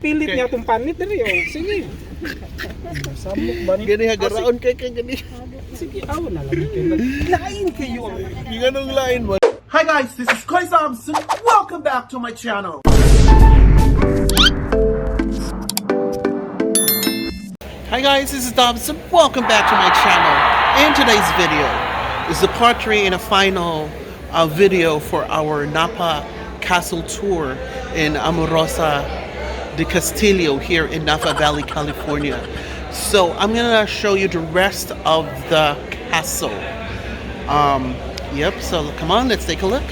Pilit niya itong panit dali oh. Sige. Samok ba ni? Gani hagaraon kay gani. Sige, aw na lang kayo. Lain kayo. Ganong lain mo. Hi guys, this is Chris Thompson. Welcome back to my channel. Hi guys, this is Dobson. Welcome back to my channel. In today's video is the part 3 and a final video for our Napa Castle tour in Amorosa de Castello here in Napa Valley, California. So I'm gonna show you the rest of the castle. Yep, so come on, let's take a look.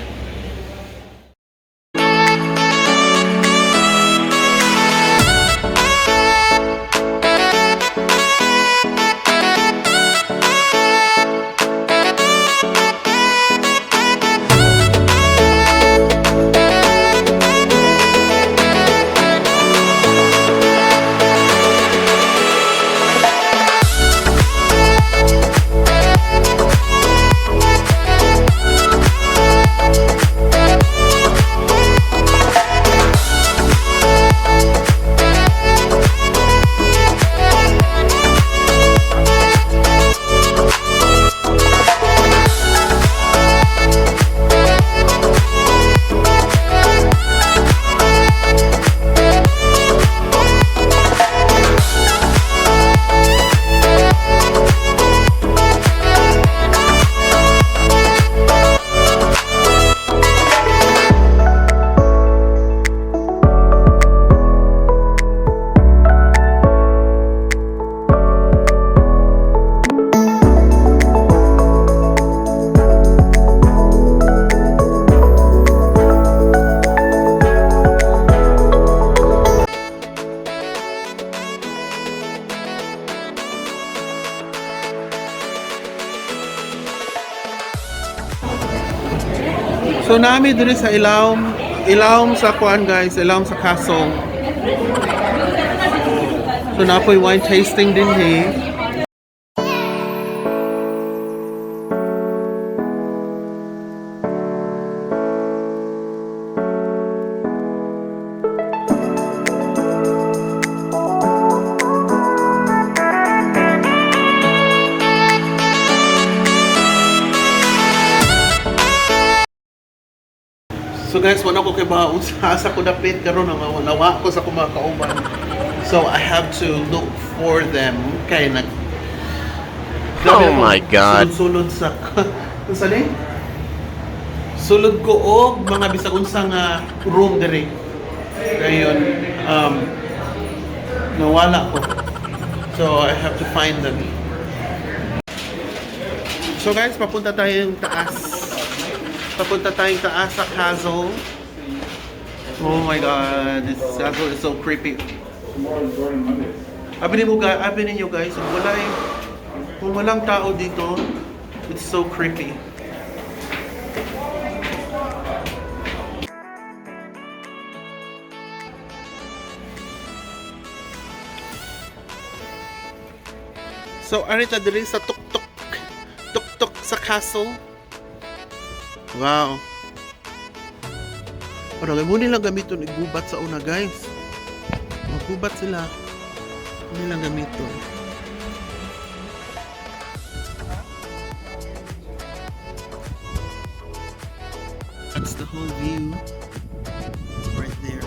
So nami diri sa ilawom sa kuan guys, ilawom sa castle. So napoy wine tasting din he. So guys, wala ko kay baon sa ko dapit karon nawa ko sa mga kauban. So I have to look for them kay nag Oh my God. Sulod sa sali? Sulod ko og mga bisag unsang room diri. Kayon nawala ko. So I have to find them. So guys, papunta tayong taas. Papunta tayong taas sa castle. Oh my God, this castle is so creepy. Abi ninyo guys, kung walang tao dito, it's so creepy. So arita diri sa tuk-tuk sa castle. Wow. Parang mo nilang gamiton igubat sa una guys. Maggubat sila. Mo nilang gamiton. That's the whole view. Right there.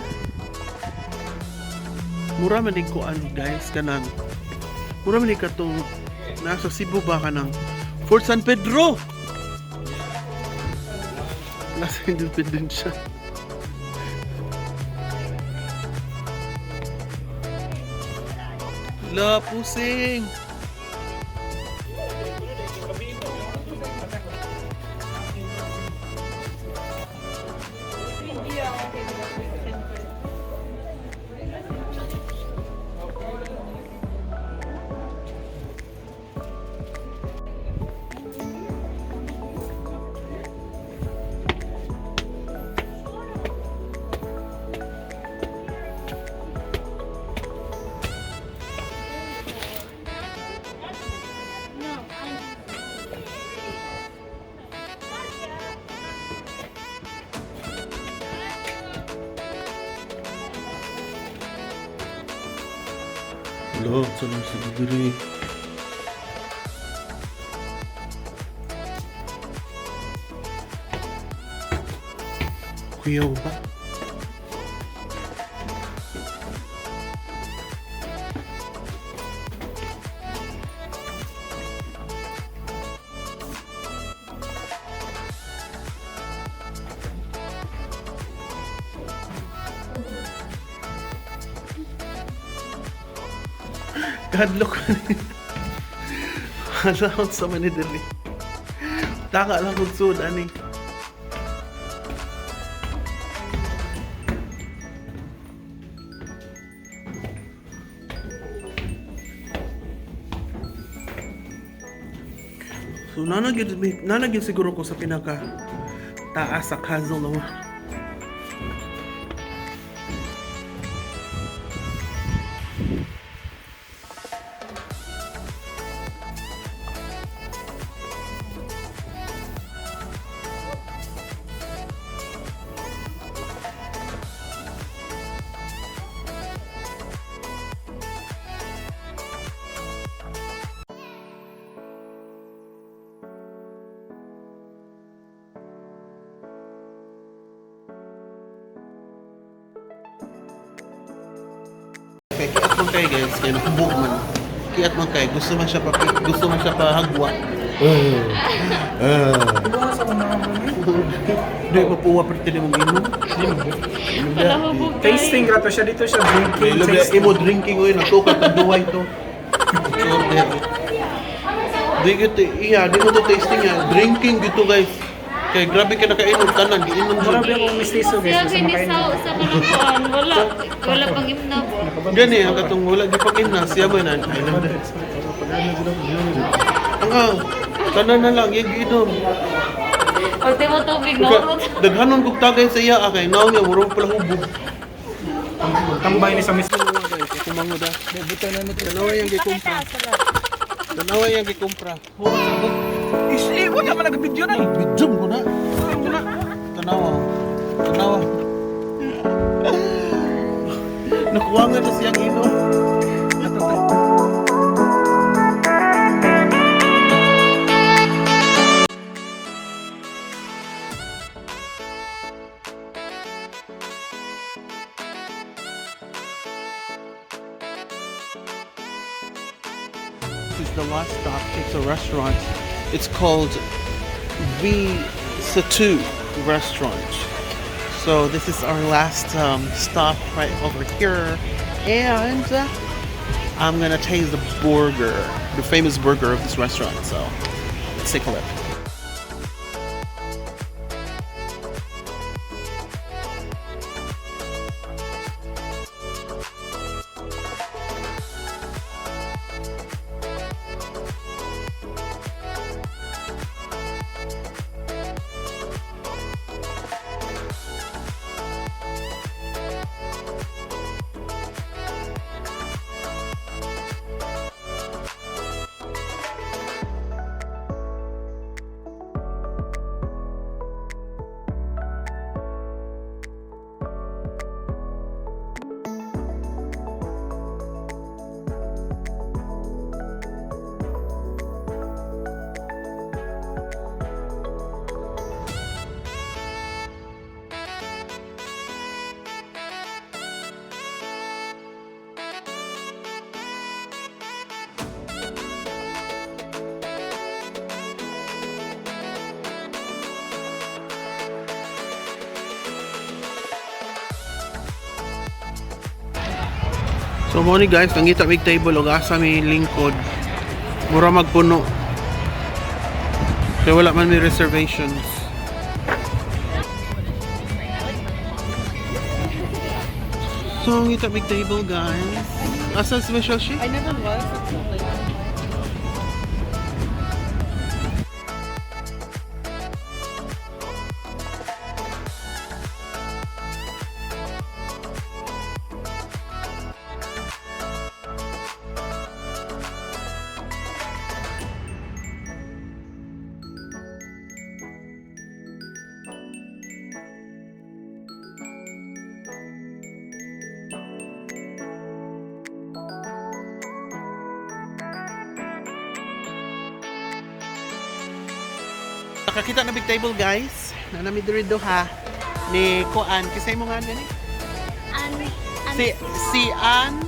Mura man din ko ano guys kanang. Mura man din ka to nasa Cebu ba kanang Fort San Pedro. Nasa Independensya. La pusing. Lo, salam sa diri. Kuyaw ba? Kadlok ni. Hala ko sa manidali. Taka lang kung suda ni. So nanagid siguro ko sa pinaka taas sa castle no. Okay, kiat man kay guys, kaya nakabuk man. Kiat man kay, gusto man siya pa hagwa. Di pa puwa pero tili mong inom. Tasting rato siya dito siya drinking. Tasting. Imo drinking oy natukat ang duway to. Di mo to tasting ya. Drinking dito guys. Kaya grabe ka nakainom tanan, giinom mo. Grabe akong mistiso guys. Grabe ni sa kalukuan, wala pang imna po. Gani ang katong wala di pag ina siya man an. Tanan na lang yung giinom. Pag di mo tubig norot. Daghanon kog tagay sa iya kay naw niya muro pala hubog. Tambay ni sa mismo. Kumango da. Buta na mo. Tanawa yang gikumpra. Tanawa yang gikumpra. Isli, wala man nag-video na. Bidjum ko na. Tanawa. Tanawa. Nakuwangan na siyang inom. This is the last stop. It's a restaurant. It's called Sattui restaurant. So this is our last stop right over here, and I'm gonna taste the burger, the famous burger of this restaurant. So let's take a look. So mo ni guys, nangita big table og asa may lingkod. Mura magpuno. Kaya wala man may reservations. So ngita big table guys. Asa special she? I never was. nakakita na big table guys. Nanami diri do ha. Ni Kuan, kisay mo nga gani? Si Ann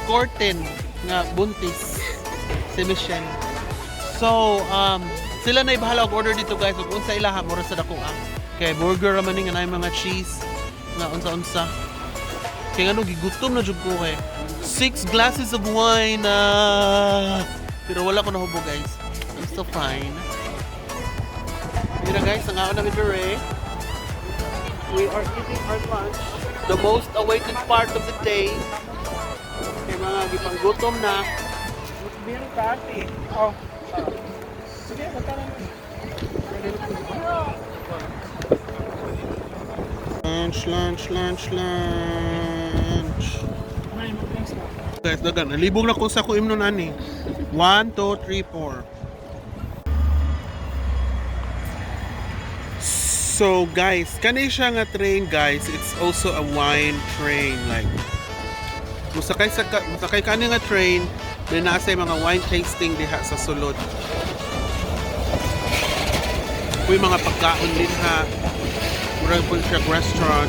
Corten nga buntis. Si Michelle. So, sila na ibahala og order dito guys. Ug unsa ilaha mura sa dako ang. Kay burger raman ni nga nay mga cheese nga unsa-unsa. Kaya nga gigutom na jud ko kay 6 glasses of wine pero wala ko nahubo guys. I'm still fine. Mira guys, ang namin dire. We are eating our lunch. The most awaited part of the day. Kaya mga gipanggutom na. Meron ka ate. Oh. Sige, magkano na. Lunch. Guys, dagan. Nalibog na ko sa kuim nun ani. 1, 2, 3, 4. So guys, kani siya nga train guys. It's also a wine train. Like, musakay kani nga train. Then nasa mga wine tasting diha sa sulod. May mga pagkaon din ha. Murag po siya restaurant.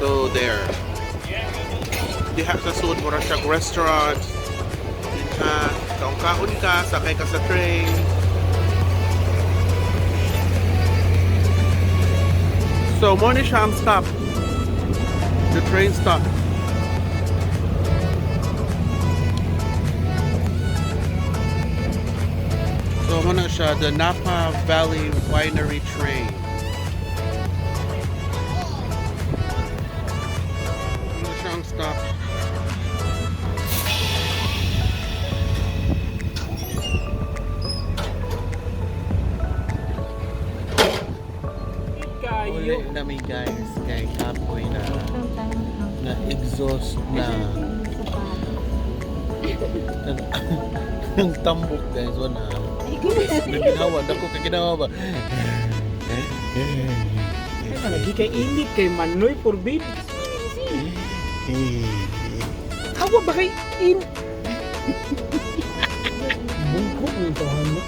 So there. Diha sa sulod murag siya restaurant. Diha, kaon ka, sakay ka sa train. So, mo ni siya ang stop. The train stop. So, mo na siya, the Napa Valley Winery train. Mo siya ang stop. Kayo. Uli namin guys, kay kapoy na exhaust na ang tambok guys, wala naginawa, dako ka ginawa ba Lagi kay init kay Manoy forbid. Hawa ba kay bungkok nito mo?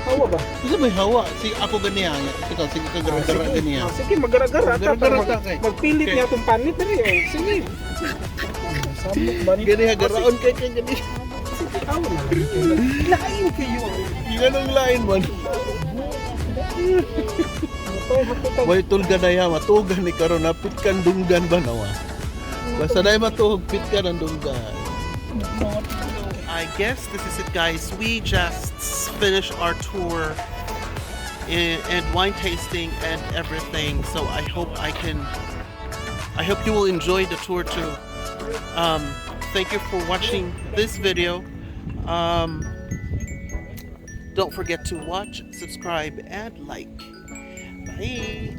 Hawa ba? kasi may hawa, ako ganiya sige ka gara-gara ganiya Sige, magara-gara ta Magara-gara para ta kay. magpilit niya itong panit na rin. Sige. Samok ba ni? ganiya, garaon kay ganiya Sige, hawa na. Lain kayo. ganong lain man way tulga na ya, matugan ni karon napit kan dunggan ba nawa basta na matuog pit ka ng dunggan. I guess this is it guys, we just finished our tour and wine tasting and everything, so I hope you will enjoy the tour too. Thank you for watching this video. Don't forget to watch, subscribe, and like. Bye.